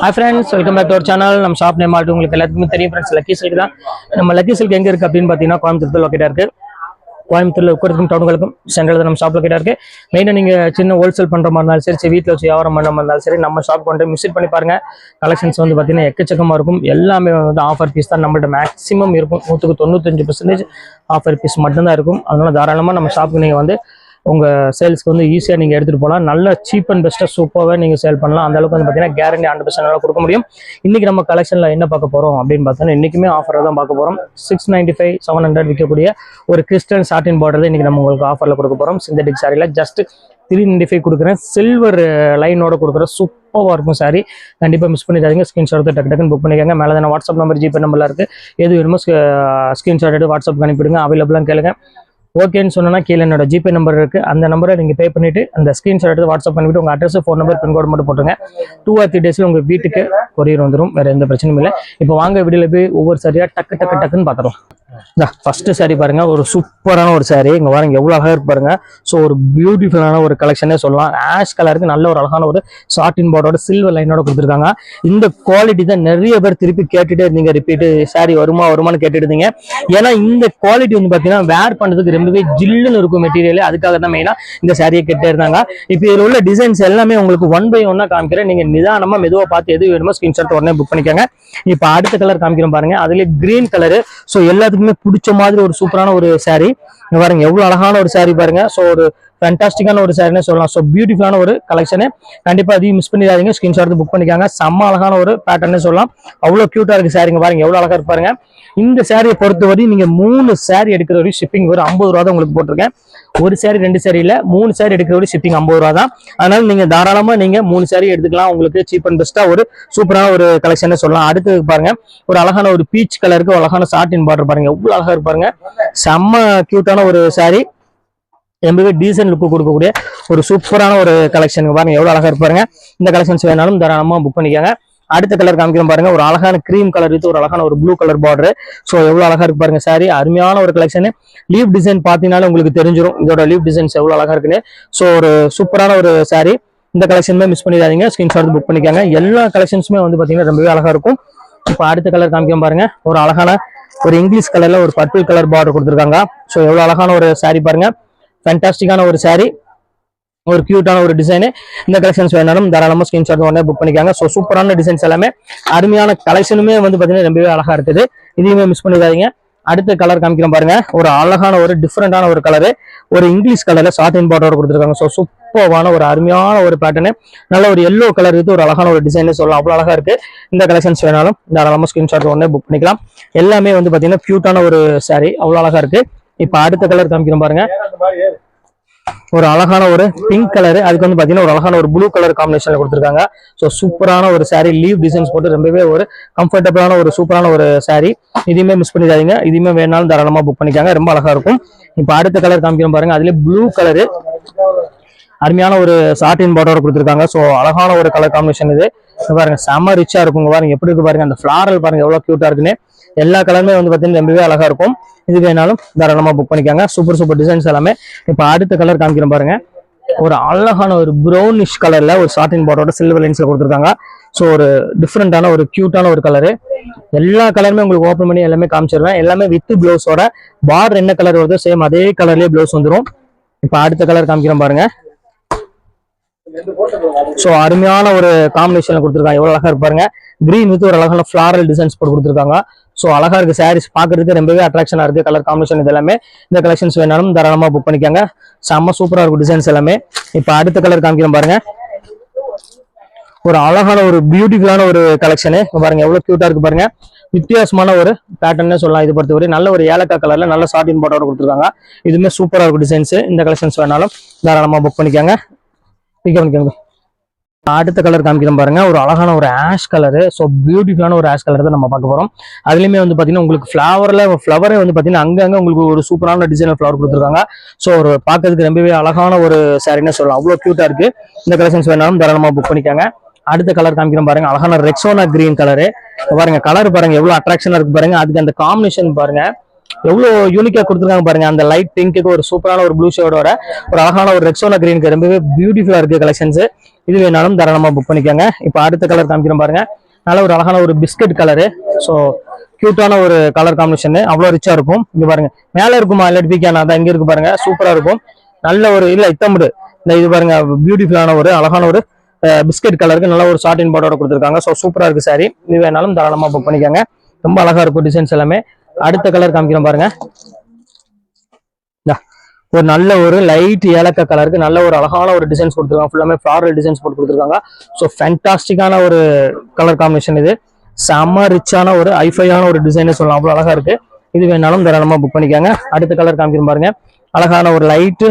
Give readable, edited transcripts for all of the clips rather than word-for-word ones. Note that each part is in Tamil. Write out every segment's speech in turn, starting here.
Hi friends, welcome back to our channel. நம்ம ஷாப் நேம் ஆல்ட்டு உங்களுக்கு எல்லாத்துக்குமே தெரியும் ஃப்ரெண்ட்ஸ். லக்கி சில்க் தான். நம்ம லக்கி சில்க் எங்க இருக்கு அப்படின்னு பார்த்தீங்கன்னா கோயம்புத்தூர் லொக்கேட்டா இருக்கு. கோயம்புத்தூர்ல உட்கார்க்கும் டவுனுகளுக்கும் சென்ட்ரல் தான் நம்ம ஷாப் லொக்கேட்டா இருக்கு. மெயினாக நீங்க சின்ன ஹோல்சேல் பண்ற மாதிரி இருந்தாலும் சரி, வீட்டில் வச்சு வியாபாரம் பண்ண மாதிரி இருந்தாலும் சரி, நம்ம ஷாப் கொண்டு விசிட் பண்ணி பாருங்க. கலெக்ஷன்ஸ் வந்து பார்த்தீங்கன்னா எக்கச்சக்கமா இருக்கும். எல்லாமே வந்து ஆஃபர் பீஸ் தான் நம்மள்ட்ட மேக்ஸிமம் இருக்கும். 195% ஆஃபர் பீஸ் மட்டும்தான் இருக்கும். அதனால தாராளமாக நம்ம ஷாப்புக்கு நீங்கள் வந்து உங்கள் சேல்ஸ்க்கு வந்து ஈஸியாக நீங்கள் எடுத்துகிட்டு போகலாம். நல்ல சீப் அண்ட் பெஸ்ட்டாக சூப்பராகவே நீங்கள் சேல் பண்ணலாம். அந்த அளவுக்கு வந்து பார்த்தீங்கன்னா கேரண்டி 100% கொடுக்க முடியும். இன்றைக்கி நம்ம கலெக்ஷனில் என்ன பார்க்க போகிறோம் அப்படின்னு பார்த்தோன்னா இன்றைக்குமே ஆஃபரை தான் பார்க்க போகிறோம். 695 700 விற்கக்கூடிய ஒரு கிறிஸ்டன் சாட்டின் பார்டர் இன்றைக்கி நம்ம உங்களுக்கு ஆஃபரில் கொடுக்க போகிறோம். சிந்தட்டிக் சாரியில் ஜஸ்ட் 395 கொடுக்குறேன். சில்வர் லைனோட கொடுக்குறேன். சூப்பராக இருக்கும் சாரி. கண்டிப்பாக மிஸ் பண்ணிடாதீங்க. ஸ்க்ரீன்ஷாட் எடுத்து டக்கு டக்குன்னு புக் பண்ணிக்கோங்க. மேலே தானே வாட்ஸ்அப் நம்பர் ஜிபே நம்பர்லாம் இருக்குது. எது வேணுமோ ஸ்க்ரீன்ஷாட் எடுத்து வாட்ஸ்அப் அனுப்பிவிடுங்க. அவைலபிளாக கேளுங்க. ஓகேன்னு சொன்னா கீழே என்னோட ஜிபே நம்பர் இருக்கு. அந்த நம்பரை நீங்க பே பண்ணிட்டு அந்த ஸ்கிரீன்ஷாட் எடுத்து வாட்ஸ்அப் பண்ணிட்டு உங்க அட்ரஸ், ஃபோன் நம்பர், பின்கோடு மட்டும் போட்டுருங்க. 2 or 3 டேஸ்ல உங்க வீட்டுக்கு கொரியர் வந்துடும். வேற எந்த பிரச்சனையும் இல்லை. இப்போ வாங்க வீடியோல போய் ஒவ்வொரு சாரியா டக்குன்னு பார்த்துரும். ஃபர்ஸ்ட் சாரி பாருங்க, ஒரு சூப்பரான ஒரு சாரி. இங்க பாருங்க எவ்வளவு அழகா இருக்கு பாருங்க. ஸோ ஒரு பியூட்டிஃபுல்லான ஒரு கலெக்ஷனே சொல்லலாம். ஆஷ் கலருக்கு நல்ல ஒரு அழகான ஒரு சாட்டின் பார்டரோட சில்வர் லைனோட கொடுத்துருக்காங்க. இந்த குவாலிட்டி தான் நிறைய பேர் திருப்பி கேட்டுட்டே இருந்தீங்க. ரிப்பீட் சாரி வருமானு கேட்டுட்டு இருந்தீங்க. ஏன்னா இந்த குவாலிட்டி வந்து பாத்தீங்கன்னா வேர் பண்ணதுக்கு ரொம்பவே ஜில்லுன்னு இருக்கும் மெட்டீரியல். அதுக்காக தான் மெயினா இந்த சாரியை கேட்டே இருந்தாங்க. இப்போ இதில் உள்ள டிசைன்ஸ் எல்லாமே உங்களுக்கு 1 by 1 காமிக்கிறேன். நீங்க நிதானமா மெதுவாக பார்த்து எது வேணுமோ ஸ்கிரீன்ஷாட் உடனே புக் பண்ணிக்கோங்க. இப்போ அடுத்த கலர் காமிக்கிறோம் பாருங்க. அதுல கிரீன் கலரு. ஸோ எல்லாத்துக்குமே பிடிச்ச மாதிரி ஒரு சூப்பரான ஒரு சாரி பாருங்க. எவ்வளவு அழகான ஒரு சாரி பாருங்க. ஸோ ஒரு ஃபேண்டாஸ்டிக்கான ஒரு சாரினே சொல்லலாம். ஸோ பியூட்டிஃபுல்லான ஒரு கலெக்ஷனு. கண்டிப்பா அதையும் மிஸ் பண்ணிடாதீங்க. ஸ்கிரீன்ஷாட் புக் பண்ணிக்காங்க. செம்ம அழகான ஒரு பேட்டர்னே சொல்லலாம். அவ்வளவு கியூட்டா இருக்கு சாரிங்க பாருங்க. எவ்வளவு அழகா இருப்பாருங்க. இந்த சாரியை பொறுத்தவரை நீங்க 3 சாரி எடுக்கிற வரையும் ஷிப்பிங் ஒரு 50 ரூபா தான் உங்களுக்கு போட்டிருக்கேன். ஒரு சாரி 2 சாரி இல்ல, 3 சாரி எடுக்கிற வரையும் ஷிப்பிங் 50 ரூபா தான். அதனால நீங்க தாராளமா நீங்க 3 சாரி எடுத்துக்கலாம். உங்களுக்கு சீப் அண்ட் பெஸ்டா ஒரு சூப்பரான ஒரு கலெக்ஷன் சொல்லலாம். அடுத்து பாருங்க, ஒரு அழகான ஒரு பீச் கலருக்கு ஒரு அழகான சாட்டின் பார்டர் பாருங்க. எவ்வளவு அழகா இருப்பாருங்க. செம்ம கியூட்டான ஒரு சாரி. ரொம்பவே டீசன்ட் லுக்கு கொடுக்கக்கூடிய ஒரு சூப்பரான ஒரு கலெக்ஷன் பாருங்க. எவ்வளவு அழகா இருப்பாருங்க. இந்த கலெக்ஷன்ஸ் வேணாலும் தாராளமா புக் பண்ணிக்கோங்க. அடுத்த கலர் காமிக்கிறோம் பாருங்க. ஒரு அழகான கிரீம் கலர் வித் ஒரு அழகான ஒரு ப்ளூ கலர் பார்டர். ஸோ எவ்வளவு அழகா இருக்கு பாருங்க சாரி. அருமையான ஒரு கலெக்ஷன். லீவ் டிசைன் பார்த்தீங்கன்னாலும் உங்களுக்கு தெரிஞ்சிடும் இதோட லீவ் டிசைன்ஸ் எவ்வளவு அழகா இருக்குன்னு. ஸோ ஒரு சூப்பரான ஒரு சாரி. இந்த கலெக்ஷனுமே மிஸ் பண்ணிடாதீங்க. ஸ்கிரீன்ஷாட் புக் பண்ணிக்கோங்க. எல்லா கலெக்ஷன்ஸுமே வந்து பாத்தீங்கன்னா ரொம்பவே அழகா இருக்கும். இப்போ அடுத்த கலர் காமிக்கிறோம் பாருங்க. ஒரு அழகான ஒரு இங்கிலீஷ் கலர்ல ஒரு பர்பிள் கலர் பார்டர் கொடுத்துருக்காங்க. ஸோ எவ்வளவு அழகான ஒரு சாரி பாருங்க. ஃபேண்டாஸ்டிக்கான ஒரு சாரி. ஒரு கியூட்டான ஒரு டிசைனு. இந்த கலெக்ஷன்ஸ் வேணாலும் தாராளமா ஸ்கிரீன்ஷாட் உடனே புக் பண்ணிக்காங்க. ஸோ சூப்பரான டிசைன்ஸ் எல்லாமே அருமையான கலெக்ஷனுமே வந்து பாத்தீங்கன்னா ரொம்பவே அழகா இருக்குது. இதையுமே மிஸ் பண்ணிடாதீங்க. அடுத்த கலர் காமிக்கிறோம் பாருங்க. ஒரு அழகான ஒரு டிஃப்ரெண்டான ஒரு கலரு. ஒரு இங்கிலீஷ் கலர்ல சாட்டின் பார்டரோட கொடுத்துருக்காங்க. ஸோ சூப்பரான ஒரு அருமையான ஒரு பேட்டர்னு. நல்ல ஒரு எல்லோ கலர் இது ஒரு அழகான ஒரு டிசைன் சொல்லலாம். அவ்வளவு அழகா இருக்கு. இந்த கலெக்ஷன்ஸ் வேணாலும் தாராளமா ஸ்கிரீன்ஷாட் உடனே புக் பண்ணிக்கலாம். எல்லாமே வந்து பாத்தீங்கன்னா கியூட்டான ஒரு சாரி. அவ்வளவு அழகா இருக்கு. இப்ப அடுத்த கலர் காமிக்கிறோம் பாருங்க. ஒரு அழகான ஒரு பிங்க் கலர். அதுக்கு வந்து பாத்தீங்கன்னா ஒரு அழகான ஒரு ப்ளூ கலர் காம்பினேஷன்ல கொடுத்துருக்காங்க. ஸோ சூப்பரான ஒரு சாரி. லீவ் டிசைன்ஸ் போட்டு ரொம்பவே ஒரு கம்ஃபர்டபுளான ஒரு சூப்பரான ஒரு சாரி. இதையுமே மிஸ் பண்ணிடாதீங்க. இதுவுமே வேணாலும் தாராளமா புக் பண்ணிக்காங்க. ரொம்ப அழகா இருக்கும். இப்ப அடுத்த கலர் காமிக்கிறோம் பாருங்க. அதுல ப்ளூ கலரு அருமையான ஒரு சாட்டின் பார்டர் கொடுத்துருக்காங்க. ஸோ அழகான ஒரு கலர் காம்பினேஷன் இது பாருங்க. செம்ம ரிச்சா இருக்கும் பாருங்க. எப்படி இருக்கு பாருங்க. அந்த ஃபிளாரல் பாருங்க எவ்வளவு கியூட்டா இருக்குன்னு. எல்லா கலருமே வந்து பாத்தீங்கன்னா ரொம்பவே அழகா இருக்கும். இது வேணாலும் தாராளமா புக் பண்ணிக்காங்க. சூப்பர் டிசைன்ஸ் எல்லாமே. இப்ப அடுத்த கலர் காமிக்கிறோம் பாருங்க. ஒரு அழகான ஒரு ப்ரௌனிஷ் கலர்ல ஒரு சாட்டின் பார்டரோட சில்வர் லைன்ஸ்ல கொடுத்துருக்காங்க. ஸோ ஒரு டிஃப்ரெண்டான ஒரு கியூட்டான ஒரு கலரு. எல்லா கலருமே உங்களுக்கு ஓப்பன் பண்ணி எல்லாமே காமிச்சிருவேன். எல்லாமே வித் பிளவுஸோட பார்டர் என்ன கலர் வருதோ சேம் அதே கலர்லயே பிளவுஸ் வந்துடும். இப்ப அடுத்த கலர் காமிக்கிறோம் பாருங்க. சோ அருமையான ஒரு காம்பினேஷன் கொடுத்துருக்காங்க. எவ்வளவு அழகா இருப்பாருங்க. கிரீன் வித் ஒரு அழகான ஃபிளாரல் டிசைன்ஸ் போட்டு கொடுத்துருக்காங்க. சோ அழகா இருக்கு சாரீஸ் பாக்குறதுக்கு ரொம்பவே அட்ராக்ஷனா இருக்கு. கலர் காம்பினேஷன் இது எல்லாமே. இந்த கலெக்ஷன்ஸ் வேணாலும் தாராளமா புக் பண்ணிக்காங்க. செம்ம சூப்பரா இருக்கும் டிசைன்ஸ் எல்லாமே. இப்ப அடுத்த கலர் காமிக்கிறோம் பாருங்க. ஒரு அழகான ஒரு பியூட்டிஃபுல்லான ஒரு கலெக்ஷனு பாருங்க. எவ்வளவு கியூட்டா இருக்கு பாருங்க. வித்தியாசமான ஒரு பேட்டர்னே சொல்லலாம். இது பொறுத்தவரை நல்ல ஒரு ஏலக்கா கலர்ல நல்ல சாட்டின் பார்டரோட கொடுத்துருக்காங்க. இதுவுமே சூப்பரா இருக்கும் டிசைன்ஸ். இந்த கலெக்ஷன்ஸ் வேணாலும் தாராளமா புக் பண்ணிக்காங்க. அடுத்த கலர் காமிக்கிறோம் பாருங்க. ஒரு அழகான ஒரு ஆஷ் கலரு. ஸோ பியூட்டிஃபுல்லான ஒரு ஆஷ் கலர் தான் நம்ம பார்க்க போறோம். அதுலயுமே வந்து பாத்தீங்கன்னா உங்களுக்கு ஃபிளவரே வந்து பாத்தீங்கன்னா அங்கங்க உங்களுக்கு ஒரு சூப்பரான டிசைன் ஃபிளவர் கொடுத்துருக்காங்க. ஸோ ஒரு பார்க்கறதுக்கு ரொம்பவே அழகான ஒரு சாரின்னு சொல்லலாம். அவ்வளவு கியூட்டா இருக்கு. இந்த கலெக்ஷன்ஸ் வேணாலும் தாராளமா புக் பண்ணிக்காங்க. அடுத்த கலர் காமிக்கிறோம் பாருங்க. அழகான ரெக்ஸோனா கிரீன் கலரு பாருங்க. கலர் பாருங்க எவ்வளவு அட்ராக்ஷனா இருக்கு பாருங்க. அதுக்கு அந்த காம்பினேஷன் பாருங்க. எவ்வளவு யூனிக்கா கொடுத்துருக்காங்க பாருங்க. அந்த லைட் பிங்க்கு ஒரு சூப்பரான ஒரு ப்ளூ ஷேடோட ஒரு அழகான ஒரு ரெக்ஸோனா கிரீனுக்கு ரொம்பவே பியூட்டிஃபுல்லா இருக்கு கலெக்ஷன்ஸ். இது வேணாலும் தாராளமா புக் பண்ணிக்கோங்க. இப்போ அடுத்த கலர் காமிக்கிறோம் பாருங்க. நல்ல ஒரு அழகான ஒரு பிஸ்கட் கலரு. ஸோ கியூட்டான ஒரு கலர் காம்பினேஷன், அவ்வளோ ரிச்சா இருக்கும். இங்க பாருங்க மேல இருக்குமா இல்லாட்டி பீக்கானா தான் இங்க இருக்கு பாருங்க. சூப்பரா இருக்கும். நல்ல ஒரு இல்ல இத்தம்புடு இந்த இது பாருங்க பியூட்டிஃபுல்லான ஒரு அழகான ஒரு பிஸ்கட் கலருக்கு நல்ல ஒரு ஷார்ட் இன் பார்டரோட கொடுத்துருக்காங்க. ஸோ சூப்பரா இருக்கு சாரி. இது வேணாலும் தாராளமா புக் பண்ணிக்கோங்க. ரொம்ப அழகா இருக்கும் டிசைன்ஸ் எல்லாமே. அடுத்த கலர் காமிக்கிறோம் பாருங்க. ஒரு நல்ல ஒரு லைட் ஏலக்கா கலருக்கு நல்ல ஒரு அழகான ஒரு டிசைன்ஸ் கொடுத்துருக்காங்க. ஃபுல்லாமே ஃப்ளாரல் டிசைன்ஸ் போட்டு கொடுத்துருக்காங்க. ஸோ ஃபேண்டாஸ்டிக்கான ஒரு கலர் காம்பினேஷன். இது செம்ம ரிச்சான ஒரு ஐஃபையான ஒரு டிசைனே சொல்லலாம். அவ்வளோ அழகா இருக்கு. இது வேணாலும் தாராளமா புக் பண்ணிக்கோங்க. அடுத்த கலர் காமிக்கிறோம் பாருங்க. அழகான ஒரு லைட்டு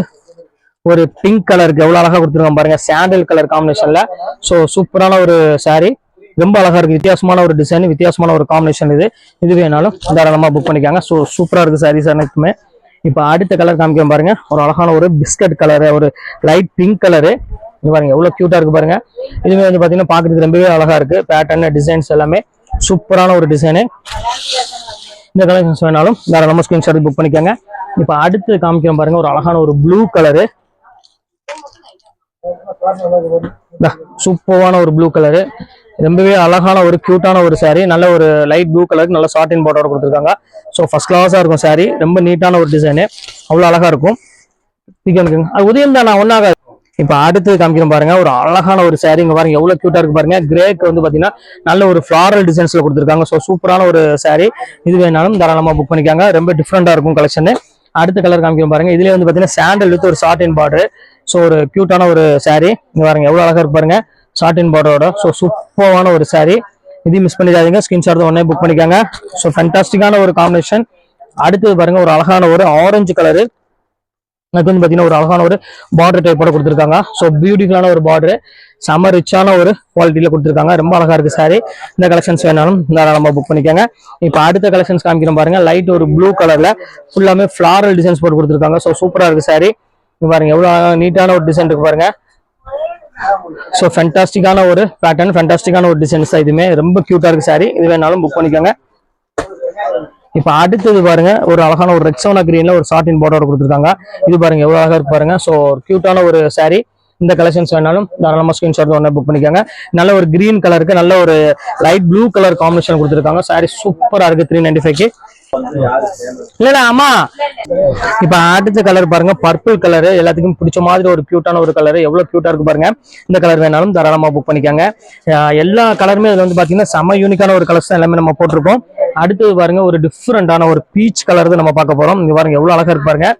ஒரு பிங்க் கலருக்கு எவ்வளவு அழகா கொடுத்துருக்காங்க பாருங்க. சாண்டல் கலர் காம்பினேஷன்ல. ஸோ சூப்பரான ஒரு சாரி. ரொம்ப அழகா இருக்கு. வித்தியாசமான ஒரு டிசைன், வித்தியாசமான ஒரு காம்பினேஷன். இது வேணாலும் தாராளமா புக் பண்ணிக்காங்க. ஸோ சூப்பரா இருக்கு சாரீஸ் அனைத்துமே. இப்போ அடுத்த கலர் காமிக்கிறோம் பாருங்க. ஒரு அழகான ஒரு பிஸ்கட் கலரு, ஒரு லைட் பிங்க் கலரு. இங்க பாருங்க எவ்வளவு கியூட்டா இருக்கு பாருங்க. இதுவே வந்து பாத்தீங்கன்னா பாக்குறதுக்கு ரொம்பவே அழகா இருக்கு. பேட்டர்ன் டிசைன்ஸ் எல்லாமே சூப்பரான ஒரு டிசைனு. இந்த கலெக்ஷன்ஸ் வேணாலும் தாராளமா ஸ்கிரீன்ஷாட் புக் பண்ணிக்கோங்க. இப்போ அடுத்து காமிக்கிறோம் பாருங்க. ஒரு அழகான ஒரு ப்ளூ கலரு, சூப்பரான ஒரு ப்ளூ கலரு. ரொம்பவே அழகான ஒரு கியூட்டான ஒரு சாரி. நல்ல ஒரு லைட் ப்ளூ கலருக்கு நல்ல ஷார்ட் இன் பார்டர் கொடுத்துருக்காங்க. ஸோ ஃபர்ஸ்ட் கிளாஸா இருக்கும் சாரி. ரொம்ப நீட்டான ஒரு டிசைனு, அவ்வளோ அழகா இருக்கும். அது உதயம் தான் நான் ஒன்னாக. இப்போ அடுத்து காமிக்கிறோம் பாருங்க. ஒரு அழகான ஒரு சாரி. இங்க பாருங்க எவ்வளவு கியூட்டா இருக்கு பாருங்க. கிரேக்கு வந்து பாத்தீங்கன்னா நல்ல ஒரு ஃபிளாரல் டிசைன்ஸ்ல கொடுத்துருக்காங்க. ஸோ சூப்பரான ஒரு சாரி. இது வேணாலும் தாராளமா புக் பண்ணிக்காங்க. ரொம்ப டிஃப்ரெண்டா இருக்கும் கலெக்ஷன். அடுத்த கலர் காமிக்கிறோம் பாருங்க. இதுல வந்து பாத்தீங்கன்னா சாண்டல் வித் ஒரு ஷார்ட் இன் பார்டர். ஸோ ஒரு கியூட்டான ஒரு சாரி. இங்க பாருங்க எவ்வளவு அழகா இருக்கு பாருங்க ஷார்ட் இன் பார்டரோட. ஸோ சூப்பரான ஒரு சாரி. இதையும் மிஸ் பண்ணிடாதீங்க. ஸ்கிரீன்ஷாட் உடனே புக் பண்ணிக்காங்க. ஸோ ஃபேண்டாஸ்டிக்கான ஒரு காம்பினேஷன். அடுத்தது பாருங்க ஒரு அழகான ஒரு ஆரஞ்சு கலரு. அதுக்கு வந்து பாத்தீங்கன்னா ஒரு அழகான ஒரு பார்டர் டைப்போட கொடுத்துருக்காங்க. ஸோ பியூட்டிஃபுல்லான ஒரு பார்டர், செம ரிச்சான ஒரு குவாலிட்டியில கொடுத்துருக்காங்க. ரொம்ப அழகா இருக்கு சாரி. இந்த கலெக்ஷன்ஸ் வேணாலும் தாராளமா புக் பண்ணிக்கோங்க. இப்போ அடுத்த கலெக்ஷன்ஸ் காமிக்கிறோம் பாருங்க. லைட் ஒரு ப்ளூ கலர்ல ஃபுல்லாமே ஃபிளாரல் டிசைன்ஸ் போட்டு கொடுத்துருக்காங்க. ஸோ சூப்பரா இருக்கு சாரி. பாருங்க எவ்வளவு நீட்டான ஒரு டிசைன் இருக்கு பாருங்க. ஸோ ஃபேண்டாஸ்டிக்கான ஒரு பேட்டர்ன், ஃபேண்டாஸ்டிக்கான ஒரு டிசைன்ஸ். இதுமே ரொம்ப கியூட்டா இருக்கு சாரி. இது வேணாலும் புக் பண்ணிக்கோங்க. இப்ப அடுத்தது பாருங்க ஒரு அழகான ஒரு ரெக்ஸோனா கிரீன்ல ஒரு ஷார்ட் இன் பார்டரோட கொடுத்துருக்காங்க. இது பாருங்க எவ்வளவு அழகா இருக்கு பாருங்க. ஸோ கியூட்டான ஒரு சாரி. இந்த கலெக்ஷன்ஸ் வேணாலும் தாராளமா ஸ்கிரீன்ஷாட் ஒன்று புக் பண்ணிக்கோங்க. நல்ல ஒரு கிரீன் கலருக்கு நல்ல ஒரு லைட் ப்ளூ கலர் காம்பினேஷன் கொடுத்துருக்காங்க. சாரி சூப்பரா இருக்கு. 395க்கு. இல்லடா ஆமா. இப்ப அடுத்த கலர் பாருங்க பர்பிள் கலர். எல்லாத்துக்கும் பிடிச்ச மாதிரி ஒரு கியூட்டான ஒரு கலர். எவ்வளவு கியூட்டா இருக்கு பாருங்க. இந்த கலர் வேணாலும் தாராளமா புக் பண்ணிக்கோங்க. எல்லா கலருமே இதுல வந்து பாத்தீங்கன்னா செம யூனிக்கான ஒரு கலர்ஸ் எல்லாமே நம்ம போட்டிருக்கோம். அடுத்தது பாருங்க ஒரு டிஃப்ரெண்டான ஒரு பீச் கலர் தான் நம்ம பார்க்க போறோம். இங்க பாருங்க எவ்வளவு அழகா இருக்கு பாருங்க.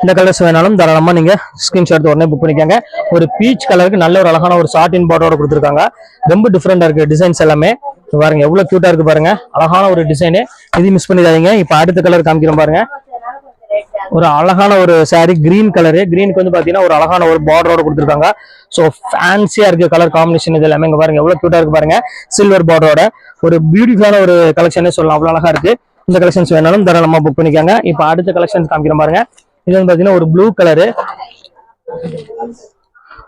இந்த கலர்ஸ் வேணாலும் தாராளமா நீங்க ஸ்கிரீன்ஷாட் உடனே புக் பண்ணிக்கோங்க. ஒரு பீச் கலருக்கு நல்ல ஒரு அழகான ஒரு ஷார்ட் இன் பார்டரோட கொடுத்துருக்காங்க. ரொம்ப டிஃப்ரெண்டா இருக்கு டிசைன்ஸ் எல்லாமே. பாருங்க எவ்வளவு கியூட்டா இருக்கு பாருங்க. அழகான ஒரு டிசைனு. இது மிஸ் பண்ணிடாதீங்க. இப்ப அடுத்த கலர் காமிக்கிறோம் பாருங்க. ஒரு அழகான ஒரு சாரி கிரீன் கலரு. கிரீனுக்கு வந்து பாத்தீங்கன்னா ஒரு அழகான ஒரு பார்டரோட கொடுத்துருக்காங்க. ஸோ ஃபேன்சியா இருக்கு கலர் காம்பினேஷன். இது எல்லாமே இங்க பாருங்க எவ்வளவு கியூட்டா இருக்கு பாருங்க. சில்வர் பார்டரோட ஒரு பியூட்டிஃபுல்லான ஒரு கலெக்ஷனே சொல்லலாம். அவ்வளவு அழகா இருக்கு. இந்த கலெக்ஷன்ஸ் வேணாலும் தாராளமா புக் பண்ணிக்காங்க. இப்ப அடுத்த கலெக்ஷன்ஸ் காமிக்கிறோம் பாருங்க. இது வந்து பாத்தீங்கன்னா ஒரு ப்ளூ கலரு.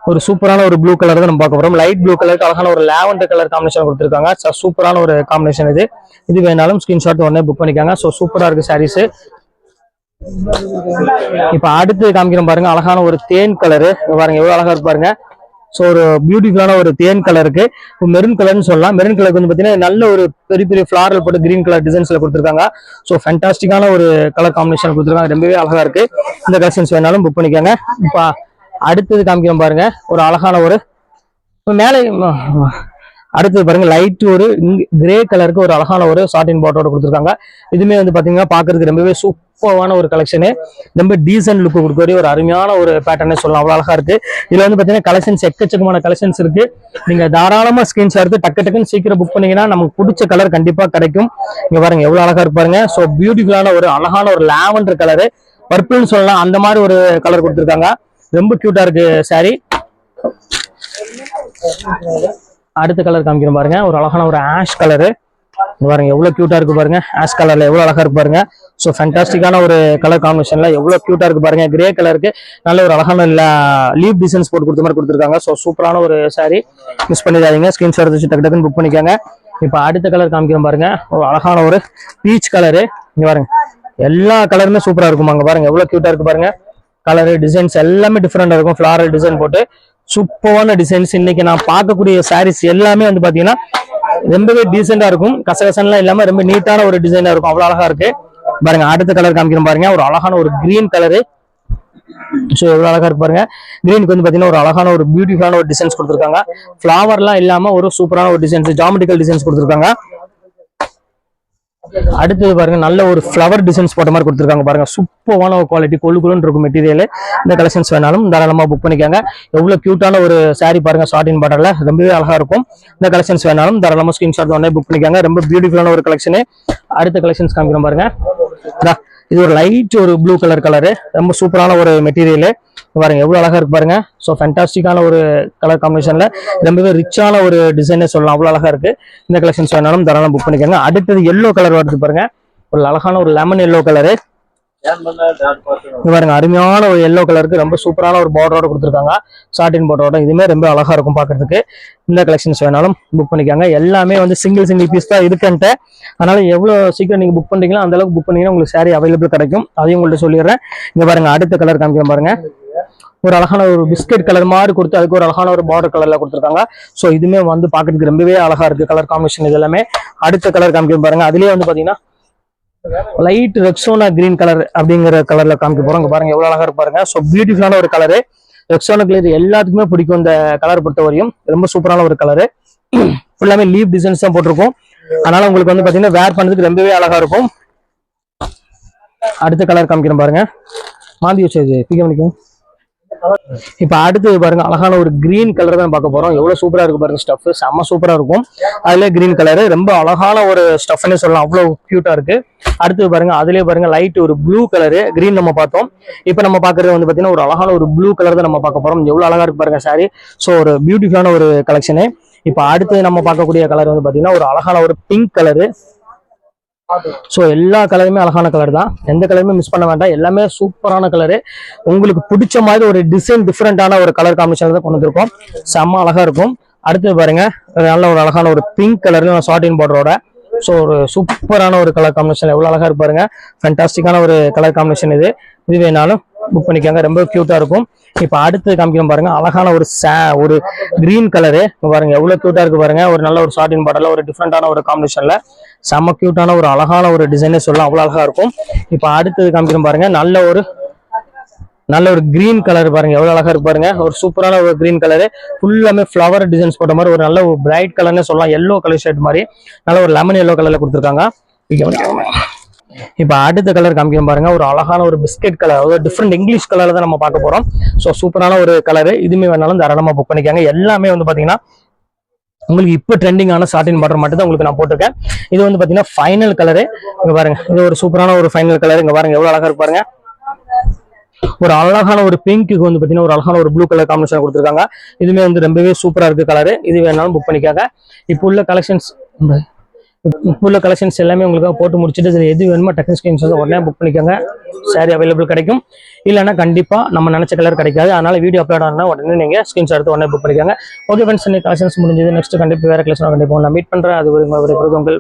ஒரு சூப்பரான ஒரு ப்ளூ கலர் தான் நம்ம பார்க்க போறோம். லைட் ப்ளூ கலருக்கு அழகான ஒரு லாவெண்டர் கலர் காம்பினேஷன் கொடுத்துருக்காங்க. சூப்பரான ஒரு காம்பினேஷன் இது. இது வேணாலும் ஸ்கிரீன்ஷாட் உடனே புக் பண்ணிக்காங்க. ஸோ சூப்பரா இருக்கு சாரீஸ். இப்ப அடுத்து காமிக்கிறோம் பாருங்க. அழகான ஒரு தேன் கலரு. பாருங்க எவ்வளவு அழகா இருக்கு பாருங்க. ஸோ ஒரு பியூட்டிஃபுல்லான ஒரு தேன் கலருக்கு மெரூன் கலர்னு சொல்லலாம். மெரூன் கலருக்கு வந்து பாத்தீங்கன்னா நல்ல ஒரு பெரிய பெரிய ஃபிளாரல் போட்டு கிரீன் கலர் டிசைன்ஸ்ல கொடுத்துருக்காங்க. ஸோ ஃபேண்டாஸ்டிக்கான ஒரு கலர் காம்பினேஷன் கொடுத்துருக்காங்க. ரொம்பவே அழகா இருக்கு. இந்த கலெக்ஷன்ஸ் வேணாலும் புக் பண்ணிக்கோங்க. இப்ப அடுத்தது காமிக்கிறோம் பாருங்க. ஒரு அழகான ஒரு மேலே அடுத்தது பாருங்க லைட் ஒரு கிரே கலருக்கு ஒரு அழகான ஒரு ஷார்ட் இன் பார்டரோட கொடுத்துருக்காங்க. இதுமே வந்து பாத்தீங்கன்னா பாக்குறதுக்கு ரொம்பவே சூப்பரான ஒரு கலெக்ஷனு. ரொம்ப டீசென்ட் லுக் கொடுக்கக்கூடிய ஒரு அருமையான ஒரு பேட்டர்னே சொல்லலாம். அவ்வளவு அழகா இருக்கு. இதுல வந்து பாத்தீங்கன்னா கலெக்ஷன்ஸ் எக்கச்சக்கமான கலெக்ஷன்ஸ் இருக்கு. நீங்க தாராளமா ஸ்கிரீன்ஷாட் எடுத்து டக்கு டக்குன்னு சீக்கிரம் புக் பண்ணீங்கன்னா நமக்கு பிடிச்ச கலர் கண்டிப்பா கிடைக்கும். இங்க பாருங்க எவ்வளவு அழகா இருப்பாருங்க. ஸோ பியூட்டிஃபுல்லான ஒரு அழகான ஒரு லாவெண்டர் கலரு, பர்பிள்னு சொல்லலாம், அந்த மாதிரி ஒரு கலர் கொடுத்துருக்காங்க. ரொம்ப கியூட்டா இருக்கு சாரி. அடுத்த கலர் காமிக்கிறோம் பாருங்க. ஒரு அழகான ஒரு ஆஷ் கலரு. பாருங்க எவ்வளவு கியூட்டா இருக்கு பாருங்க. ஆஷ் கலர்ல எவ்வளவு அழகா இருக்கு பாருங்க. ஸோ ஃபேண்டாஸ்டிக்கான ஒரு கலர் காம்பினேஷன்ல எவ்வளவு கியூட்டா இருக்கு பாருங்க. கிரே கலருக்கு நல்ல ஒரு அழகான லீப் டிசைன்ஸ் போட்டு கொடுத்த மாதிரி கொடுத்துருக்காங்க. ஸோ சூப்பரான ஒரு சாரி. மிஸ் பண்ணிடாதீங்க. ஸ்கிரீன்ஷாட் வச்சு டக்கு டக்குன்னு புக் பண்ணிக்கோங்க. இப்ப அடுத்த கலர் காமிக்கிறோம் பாருங்க. ஒரு அழகான ஒரு பீச் கலரு. இங்க பாருங்க எல்லா கலருமே சூப்பரா இருக்கும். அங்க பாருங்க எவ்வளவு கியூட்டா இருக்கு பாருங்க. கலரு டிசைன்ஸ் எல்லாமே டிஃப்ரெண்டா இருக்கும். ஃபிளாரல் டிசைன் போட்டு சூப்பரான டிசைன்ஸ். இன்னைக்கு நான் பார்க்கக்கூடிய சாரீஸ் எல்லாமே வந்து பாத்தீங்கன்னா ரொம்பவே டீசெண்டா இருக்கும். கசகசன்லாம் இல்லாம ரொம்ப நீட்டான ஒரு டிசைனா இருக்கும். அவ்வளவு அழகா இருக்கு பாருங்க. அடுத்த கலர் காமிக்கிறேன் பாருங்க. ஒரு அழகான ஒரு கிரீன் கலரு. ஸோ எவ்வளவு அழகா இருக்கு பாருங்க. கிரீனுக்கு வந்து பாத்தீங்கன்னா ஒரு அழகான ஒரு பியூட்டிஃபுல்லான ஒரு டிசைன்ஸ் கொடுத்துருக்காங்க. ஃபிளவர்லாம் இல்லாம ஒரு சூப்பரான ஒரு டிசைன்ஸ், ஜாமெட்ரிக்கல் டிசைன்ஸ் கொடுத்துருக்காங்க. அடுத்தது பாருங்க நல்ல ஒரு ஃபிளவர் டிசைன்ஸ் போட்ட மாதிரி கொடுத்துருக்காங்க பாருங்க. சூப்பரான ஒரு குவாலிட்டி, கொழுக்குன்னு இருக்கும் மெட்டீரியல். இந்த கலெக்ஷன்ஸ் வேணாலும் தாராளமா புக் பண்ணிக்காங்க. எவ்வளவு கியூட்டான ஒரு சாரி பாருங்க, ஷார்ட் பார்டர்ல ரொம்பவே அழகா இருக்கும். இந்த கலெக்ஷன்ஸ் வேணாலும் தாராளமா ஸ்கிரீன்ஷாட் உடனே புக் பண்ணிக்காங்க. ரொம்ப பியூட்டிஃபுல்லான ஒரு கலெக்ஷன். அடுத்த கலெக்ஷன்ஸ் காமிக்கிறோம் பாருங்க. இது ஒரு லைட் ஒரு ப்ளூ கலரு, ரொம்ப சூப்பரான ஒரு மெட்டீரியல் பாருங்க. எவ்வளவு அழகா இருக்கு பாருங்க. ஸோ ஃபேண்டாஸ்டிக்கான ஒரு கலர் காம்பினேஷன்ல ரொம்பவே ரிச்சான ஒரு டிசைனே சொல்லலாம். அவ்வளவு அழகா இருக்கு. இந்த கலெக்ஷன்ஸ் வேணாலும் தாராளமா புக் பண்ணிக்கோங்க. அடுத்தது எல்லோ கலர் வருது பாருங்க. ஒரு அழகான ஒரு லெமன் எல்லோ கலரு பாருங்க. அருமையான ஒரு எல்லோ கலருக்கு ரொம்ப சூப்பரான ஒரு பார்டரோட கொடுத்துருக்காங்க. ஷார்ட் பார்டரோட இதுமே ரொம்ப அழகா இருக்கும் பாக்குறதுக்கு. இந்த கலெக்ஷன்ஸ் வேணாலும் புக் பண்ணிக்காங்க. எல்லாமே வந்து சிங்கிள் பீஸ் தான் இருக்குன்ட்டு. அதனால எவ்வளவு சீக்கிரம் நீங்க புக் பண்றீங்களோ அந்த அளவுக்கு புக் பண்ணீங்கன்னா உங்களுக்கு சாரி அவைலபிள் கிடைக்கும். அதையும் உங்கள்ட்ட சொல்லிடுறேன். இங்க பாருங்க அடுத்த கலர் காமிக்கிறேன் பாருங்க. ஒரு அழகான ஒரு பிஸ்கட் கலர் மாதிரி கொடுத்து அதுக்கு ஒரு அழகான ஒரு பார்டர் கலர்ல கொடுத்துருக்காங்க. ஸோ இதுமே வந்து பாக்குறதுக்கு ரொம்பவே அழகா இருக்கு கலர் காம்பினேஷன். இது எல்லாமே அடுத்த கலர் காமிக்கிறேன் பாருங்க. அதுலயே வந்து பாத்தீங்கன்னா லைட் ரெக்ஸோனா கிரீன் கலர் அப்படிங்கிற கலர்ல காமிக்க போறோம். பாருங்க எவ்வளவு அழகா இருக்கு பாருங்க. ஸோ பியூட்டிஃபுல்லான ஒரு கலரு. ரெக்ஸோனா கலர் எல்லாத்துக்குமே பிடிக்கும். இந்த கலர் பொறுத்த வரையும் ரொம்ப சூப்பரான ஒரு கலரு. ஃபுல்லாமே லீவ் டிசைன்ஸ் தான் போட்டிருக்கும். அதனால உங்களுக்கு வந்து பாத்தீங்கன்னா வேர் பண்ணதுக்கு ரொம்பவே அழகா இருக்கும். அடுத்த கலர் காமிக்கிறேன் பாருங்க. மாந்தி வச்சது பிடிக்கும். இப்ப அடுத்தது பாருங்க அழகான ஒரு கிரீன் கலர் தான் பார்க்க போறோம். எவ்வளவு சூப்பரா இருக்கு பாருங்க. ஸ்டஃப் செம்ம சூப்பரா இருக்கும். அதுல கிரீன் கலர் ரொம்ப அழகான ஒரு ஸ்டஃப்னே சொல்லலாம். அவ்வளவு கியூட்டா இருக்கு. அடுத்தது பாருங்க அதுலயே பாருங்க லைட் ஒரு ப்ளூ கலரு. கிரீன் நம்ம பார்த்தோம். இப்ப நம்ம பாக்குறது வந்து பாத்தீங்கன்னா ஒரு அழகான ஒரு ப்ளூ கலர் தான் நம்ம பார்க்க போறோம். எவ்வளவு அழகா இருக்கு பாருங்க சாரி. ஸோ ஒரு பியூட்டிஃபுல்லான ஒரு கலெக்ஷனு. இப்ப அடுத்து நம்ம பார்க்கக்கூடிய கலர் வந்து பாத்தீங்கன்னா ஒரு அழகான ஒரு பிங்க் கலரு. ஸோ எல்லா கலருமே அழகான கலர் தான். எந்த கலருமே மிஸ் பண்ண வேண்டாம். எல்லாமே சூப்பரான கலரு. உங்களுக்கு பிடிச்ச மாதிரி ஒரு டிசைன் டிஃப்ரெண்டான ஒரு கலர் காம்பினேஷன் தான் கொண்டு வந்திருக்கோம். செம்ம அழகா இருக்கும். அடுத்து பாருங்க நல்ல ஒரு அழகான ஒரு பிங்க் கலர்ல ஷார்ட் பார்டரோட. ஸோ ஒரு சூப்பரான ஒரு கலர் காம்பினேஷன். எவ்வளவு அழகா இருக்கு பாருங்க. ஃபேண்டாஸ்டிக்கான ஒரு கலர் காம்பினேஷன். இது வேணாலும் புக் பண்ணிக்காங்க. ரொம்ப கியூட்டா இருக்கும். இப்ப அடுத்து காமிக்கிறோம் பாருங்க அழகான ஒரு கிரீன் கலரு பாருங்க. எவ்வளவு கியூட்டா இருக்கு பாருங்க. ஒரு நல்ல ஒரு ஷார்ட் பார்டர்ல ஒரு டிஃப்ரெண்டான ஒரு காம்பினேஷன்ல செம்ம கியூட்டான ஒரு அழகான ஒரு டிசைனே சொல்லலாம். அவ்வளவு அழகா இருக்கும். இப்ப அடுத்தது காமிக்கிறோம் பாருங்க நல்ல ஒரு கிரீன் கலர் பாருங்க. எவ்வளவு அழகா இருக்கு பாருங்க. ஒரு சூப்பரான ஒரு கிரீன் கலரு. ஃபுல்லாமே ஃபிளவர் டிசைன்ஸ் போட்ட மாதிரி ஒரு நல்ல ஒரு பிரைட் கலர்னு சொல்லலாம். எல்லோ கலர் ஷேட் மாதிரி நல்ல ஒரு லெமன் எல்லோ கலர்ல கொடுத்துருக்காங்க. இப்ப அடுத்த கலர் காமிக்கிறோம் பாருங்க. ஒரு அழகான ஒரு பிஸ்கெட் கலர், அதாவது டிஃப்ரெண்ட் இங்கிலீஷ் கலர்ல தான் நம்ம பார்க்க போறோம். ஸோ சூப்பரான ஒரு கலரு. இதுமே வேணாலும் தாராளமா புக் பண்ணிக்காங்க. எல்லாமே வந்து பாத்தீங்கன்னா உங்களுக்கு இப்ப ட்ரெண்டிங்கான ஷார்ட் பார்டர் மட்டும் தான் உங்களுக்கு நான் போட்டிருக்கேன். இது வந்து பாத்தீங்கன்னா ஃபைனல் கலரு. இங்க பாருங்க இது ஒரு சூப்பரான ஒரு ஃபைனல் கலர். இங்க பாருங்க எவ்வளவு அழகா இருக்கு பாருங்க. ஒரு அழகான ஒரு பிங்க்கு வந்து பாத்தீங்கன்னா ஒரு அழகான ஒரு ப்ளூ கலர் காம்பினேஷன் கொடுத்துருக்காங்க. இதுமே வந்து ரொம்பவே சூப்பரா இருக்கு கலரு. இது வேணாலும் புக் பண்ணிக்காங்க. இப்போ உள்ள கலெக்ஷன்ஸ் எல்லாமே உங்களுக்கு போட்டு முடிச்சுட்டு இதுல எது வேணுமோ டக்குனு ஸ்கிரீன்ஷாட் உடனே புக் பண்ணிக்கோங்க. சாரி அவைலபிள் கிடைக்கும். இல்லைன்னா கண்டிப்பா நம்ம நினைச்ச கலர் கிடைக்காது. அதனால வீடியோ அப்லோட் ஆனா உடனே நீங்க ஸ்கிரீன்ஷாட் எடுத்து உடனே புக் பண்ணிக்கோங்க. ஓகே ஃப்ரெண்ட்ஸ், கலெக்ஷன்ஸ் முடிஞ்சது. நெக்ஸ்ட் கண்டிப்பா வேற கலெக்ஷன் கண்டிப்பா நான் மீட் பண்றேன். அது உங்கள்